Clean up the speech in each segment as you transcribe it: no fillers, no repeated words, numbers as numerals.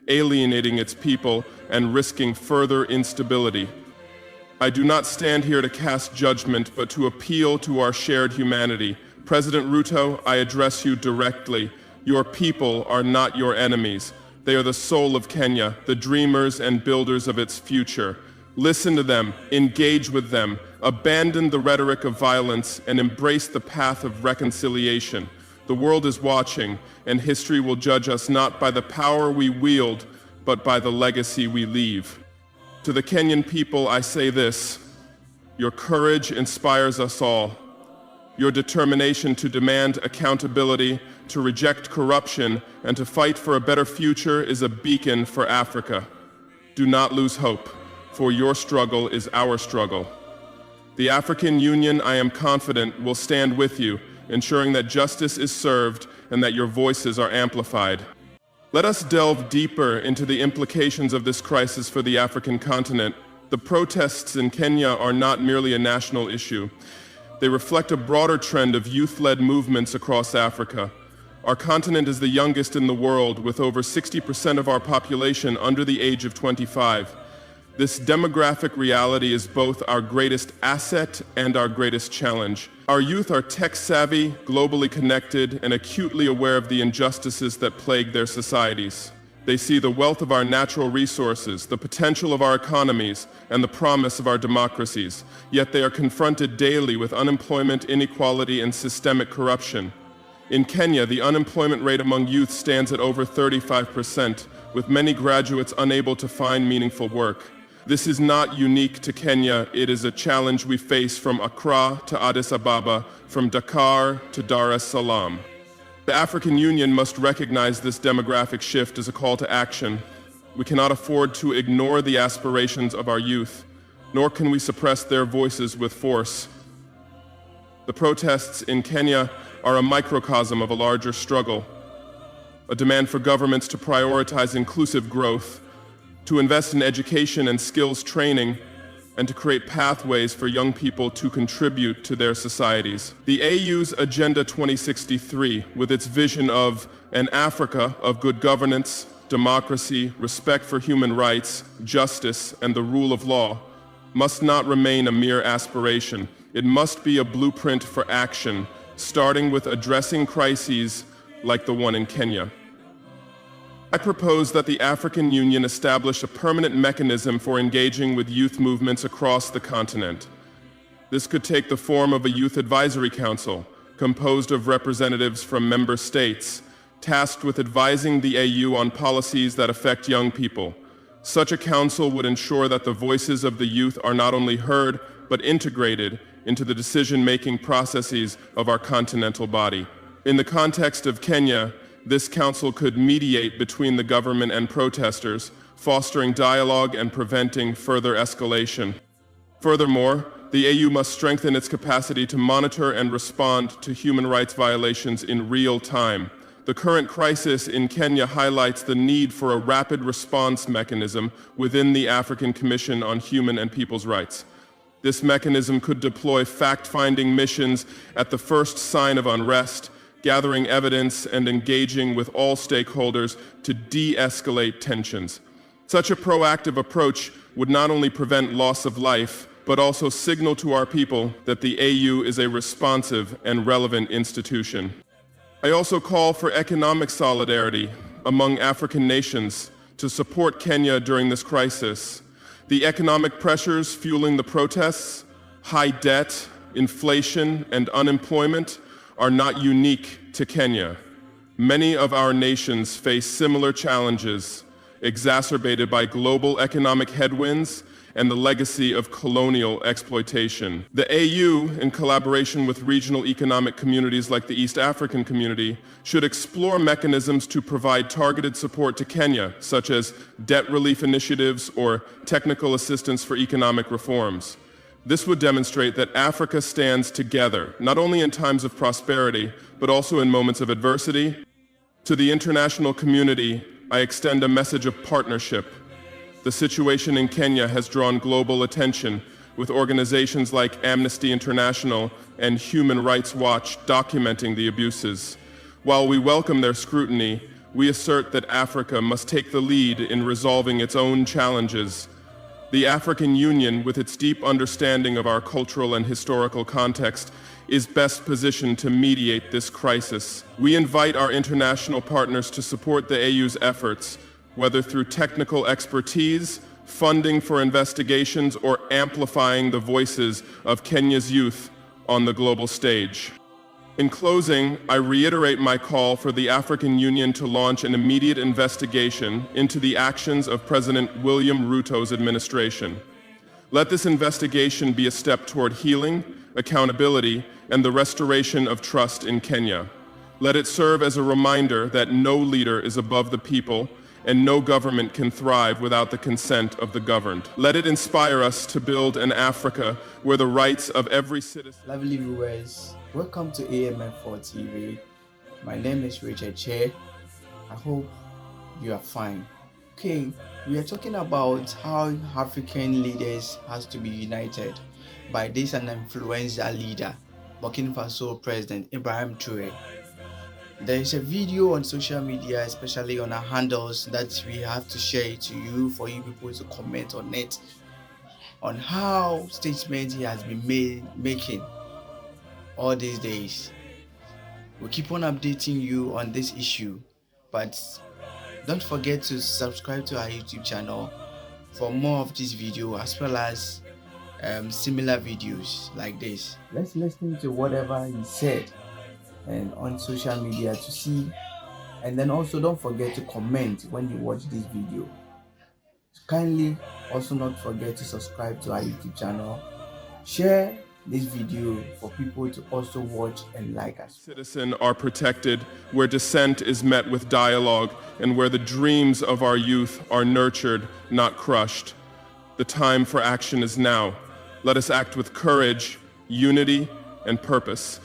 alienating its people and risking further instability. I do not stand here to cast judgment, but to appeal to our shared humanity. President Ruto, I address you directly. Your people are not your enemies. They are the soul of Kenya, the dreamers and builders of its future. Listen to them, engage with them, abandon the rhetoric of violence, and embrace the path of reconciliation. The world is watching, and history will judge us not by the power we wield, but by the legacy we leave. To the Kenyan people, I say this: your courage inspires us all. Your determination to demand accountability, to reject corruption, and to fight for a better future is a beacon for Africa. Do not lose hope, for your struggle is our struggle. The African Union, I am confident, will stand with you, ensuring that justice is served and that your voices are amplified. Let us delve deeper into the implications of this crisis for the African continent. The protests in Kenya are not merely a national issue. They reflect a broader trend of youth-led movements across Africa. Our continent is the youngest in the world, with over 60% of our population under the age of 25. This demographic reality is both our greatest asset and our greatest challenge. Our youth are tech-savvy, globally connected, and acutely aware of the injustices that plague their societies. They see the wealth of our natural resources, the potential of our economies, and the promise of our democracies. Yet they are confronted daily with unemployment, inequality, and systemic corruption. In Kenya, the unemployment rate among youth stands at over 35%, with many graduates unable to find meaningful work. This is not unique to Kenya. It is a challenge we face from Accra to Addis Ababa, from Dakar to Dar es Salaam. The African Union must recognize this demographic shift as a call to action. We cannot afford to ignore the aspirations of our youth, nor can we suppress their voices with force. The protests in Kenya are a microcosm of a larger struggle, a demand for governments to prioritize inclusive growth, to invest in education and skills training, and to create pathways for young people to contribute to their societies. The AU's Agenda 2063, with its vision of an Africa of good governance, democracy, respect for human rights, justice, and the rule of law, must not remain a mere aspiration. It must be a blueprint for action, starting with addressing crises like the one in Kenya. I propose that the African Union establish a permanent mechanism for engaging with youth movements across the continent. This could take the form of a Youth Advisory Council, composed of representatives from member states, tasked with advising the AU on policies that affect young people. Such a council would ensure that the voices of the youth are not only heard, but integrated into the decision-making processes of our continental body. In the context of Kenya, this council could mediate between the government and protesters, fostering dialogue and preventing further escalation. Furthermore, the AU must strengthen its capacity to monitor and respond to human rights violations in real time. The current crisis in Kenya highlights the need for a rapid response mechanism within the African Commission on Human and People's Rights. This mechanism could deploy fact-finding missions at the first sign of unrest, gathering evidence and engaging with all stakeholders to de-escalate tensions. Such a proactive approach would not only prevent loss of life, but also signal to our people that the AU is a responsive and relevant institution. I also call for economic solidarity among African nations to support Kenya during this crisis. The economic pressures fueling the protests, high debt, inflation, and unemployment are not unique to Kenya. Many of our nations face similar challenges, exacerbated by global economic headwinds and the legacy of colonial exploitation. The AU, in collaboration with regional economic communities like the East African Community, should explore mechanisms to provide targeted support to Kenya, such as debt relief initiatives or technical assistance for economic reforms. This would demonstrate that Africa stands together, not only in times of prosperity, but also in moments of adversity. To the international community, I extend a message of partnership. The situation in Kenya has drawn global attention, with organizations like Amnesty International and Human Rights Watch documenting the abuses. While we welcome their scrutiny, we assert that Africa must take the lead in resolving its own challenges. The African Union, with its deep understanding of our cultural and historical context, is best positioned to mediate this crisis. We invite our international partners to support the AU's efforts, whether through technical expertise, funding for investigations, or amplifying the voices of Kenya's youth on the global stage. In closing, I reiterate my call for the African Union to launch an immediate investigation into the actions of President William Ruto's administration. Let this investigation be a step toward healing, accountability, and the restoration of trust in Kenya. Let it serve as a reminder that no leader is above the people and no government can thrive without the consent of the governed. Let it inspire us to build an Africa where the rights of every citizen... Lovely viewers, welcome to AMF4 TV. My name is Richard Che. I hope you are fine. Okay, we are talking about how African leaders has to be united by this an influential leader, Burkina Faso President Ibrahim Traoré. There is a video on social media, especially on our handles, that we have to share it to you for you people to comment on it, on how statements he has been making all these days. We'll keep on updating you on this issue, but don't forget to subscribe to our YouTube channel for more of this video as well as similar videos like this. Let's listen to whatever he said and on social media to see, and then also don't forget to comment when you watch this video. Kindly also not forget to subscribe to our YouTube channel, share this video for people to also watch and like us. Citizens are protected, where dissent is met with dialogue, and where the dreams of our youth are nurtured, not crushed. The time for action is now. Let us act with courage, unity, and purpose.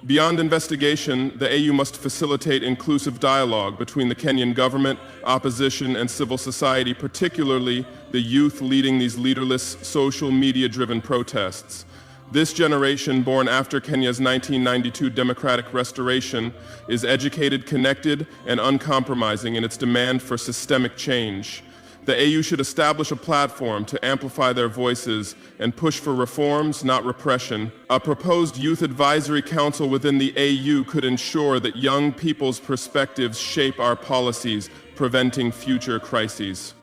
Beyond investigation, the AU must facilitate inclusive dialogue between the Kenyan government, opposition, and civil society, particularly the youth leading these leaderless, social media-driven protests. This generation, born after Kenya's 1992 democratic restoration, is educated, connected, and uncompromising in its demand for systemic change. The AU should establish a platform to amplify their voices and push for reforms, not repression. A proposed youth advisory council within the AU could ensure that young people's perspectives shape our policies, preventing future crises.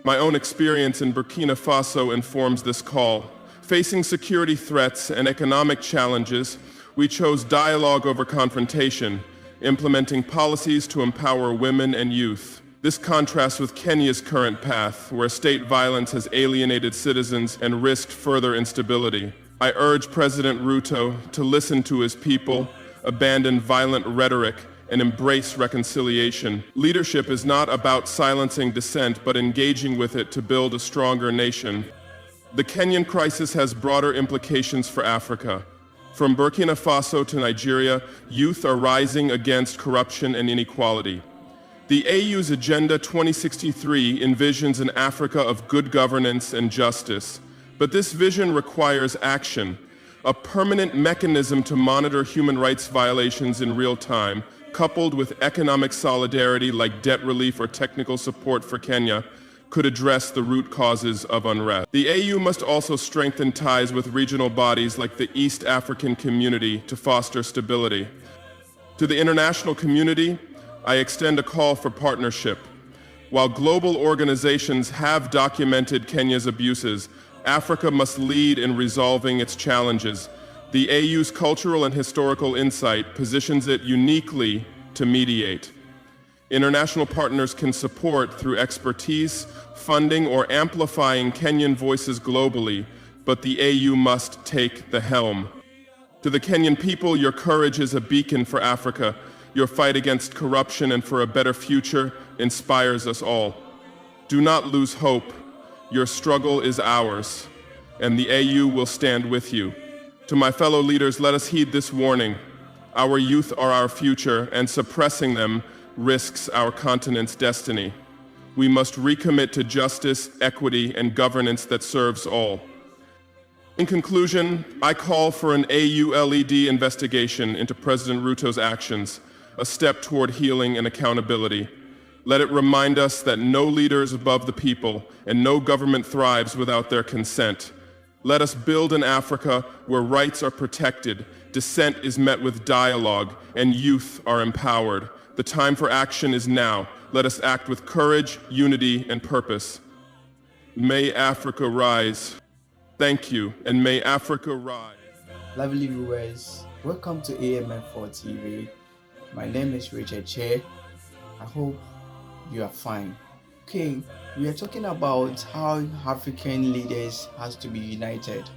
My own experience in Burkina Faso informs this call. Facing security threats and economic challenges, we chose dialogue over confrontation, implementing policies to empower women and youth. This contrasts with Kenya's current path, where state violence has alienated citizens and risked further instability. I urge President Ruto to listen to his people, abandon violent rhetoric, and embrace reconciliation. Leadership is not about silencing dissent, but engaging with it to build a stronger nation. The Kenyan crisis has broader implications for Africa. From Burkina Faso to Nigeria, youth are rising against corruption and inequality. The AU's Agenda 2063 envisions an Africa of good governance and justice, but this vision requires action, a permanent mechanism to monitor human rights violations in real time, coupled with economic solidarity like debt relief or technical support for Kenya, could address the root causes of unrest. The AU must also strengthen ties with regional bodies like the East African Community to foster stability. To the international community, I extend a call for partnership. While global organizations have documented Kenya's abuses, Africa must lead in resolving its challenges. The AU's cultural and historical insight positions it uniquely to mediate. International partners can support through expertise, funding, or amplifying Kenyan voices globally, but the AU must take the helm. To the Kenyan people, your courage is a beacon for Africa. Your fight against corruption and for a better future inspires us all. Do not lose hope. Your struggle is ours, and the AU will stand with you. To my fellow leaders, let us heed this warning. Our youth are our future, and suppressing them risks our continent's destiny. We must recommit to justice, equity, and governance that serves all. In conclusion, I call for an AU-LED investigation into President Ruto's actions, a step toward healing and accountability. Let it remind us that no leader is above the people and no government thrives without their consent. Let us build an Africa where rights are protected, dissent is met with dialogue, and youth are empowered. The time for action is now. Let us act with courage, unity, and purpose. May Africa rise. Thank you, and may Africa rise. Lovely viewers, welcome to AMF4 TV. My name is Richard Che. I hope you are fine. Okay, we are talking about how African leaders has to be united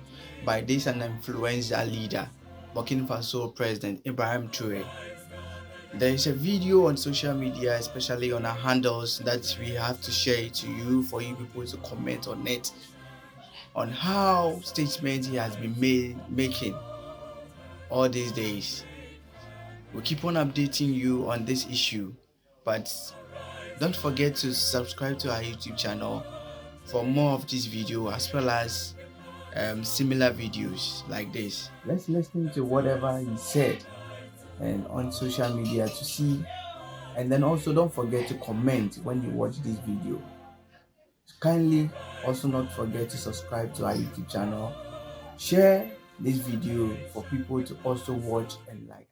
by this an influential leader, Burkina Faso President Ibrahim Traoré. There is a video on social media, especially on our handles, that we have to share it to you for you people to comment on it, on how statements he has been making all these days. We'll keep on updating you on this issue, but don't forget to subscribe to our YouTube channel for more of this video as well as similar videos like this. Let's listen to whatever he said and on social media to see, and then also don't forget to comment when you watch this video. Kindly also not forget to subscribe to our YouTube channel, share this video for people to also watch and like.